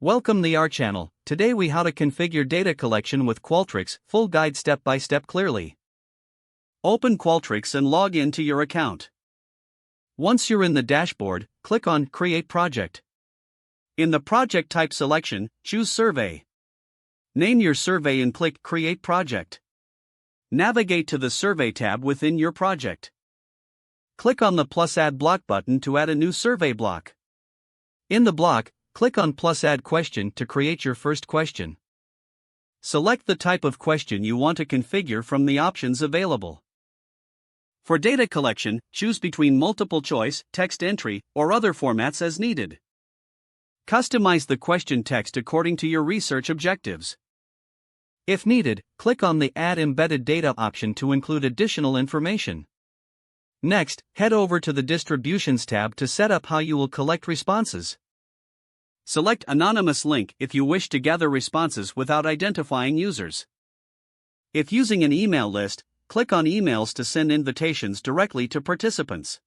Welcome to our channel. Today we how to configure data collection with Qualtrics, full guide step by step clearly. Open Qualtrics and log in to your account. Once you're in the dashboard, click on Create Project. In the project type selection, choose Survey. Name your survey and click Create Project. Navigate to the Survey tab within your project. Click on the plus Add Block button to add a new survey block. In the block, click on plus Add Question to create your first question. Select the type of question you want to configure from the options available. For data collection, choose between multiple choice, text entry, or other formats as needed. Customize the question text according to your research objectives. If needed, click on the Add Embedded Data option to include additional information. Next, head over to the Distributions tab to set up how you will collect responses. Select Anonymous Link if you wish to gather responses without identifying users. If using an email list, click on Emails to send invitations directly to participants.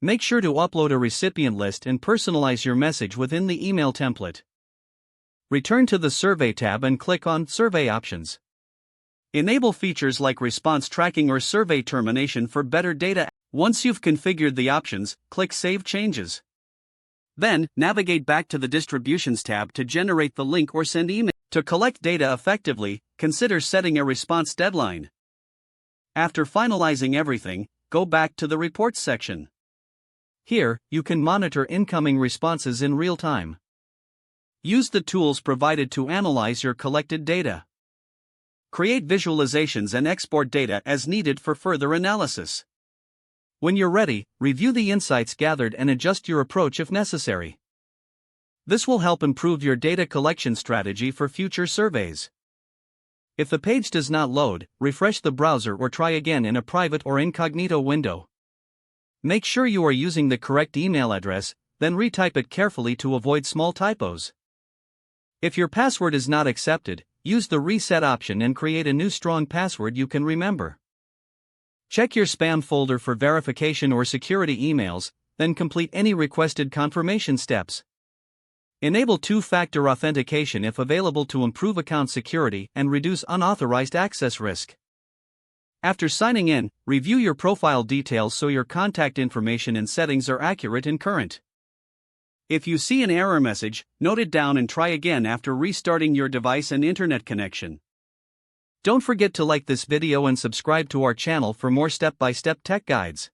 Make sure to upload a recipient list and personalize your message within the email template. Return to the Survey tab and click on Survey Options. Enable features like response tracking or survey termination for better data. Once you've configured the options, click Save Changes. Then, navigate back to the Distributions tab to generate the link or send email. To collect data effectively, consider setting a response deadline. After finalizing everything, go back to the Reports section. Here, you can monitor incoming responses in real time. Use the tools provided to analyze your collected data. Create visualizations and export data as needed for further analysis. When you're ready, review the insights gathered and adjust your approach if necessary. This will help improve your data collection strategy for future surveys. If the page does not load, refresh the browser or try again in a private or incognito window. Make sure you are using the correct email address, then retype it carefully to avoid small typos. If your password is not accepted, use the Reset option and create a new strong password you can remember. Check your spam folder for verification or security emails, then complete any requested confirmation steps. Enable two-factor authentication if available to improve account security and reduce unauthorized access risk. After signing in, review your profile details so your contact information and settings are accurate and current. If you see an error message, note it down and try again after restarting your device and internet connection. Don't forget to like this video and subscribe to our channel for more step-by-step tech guides.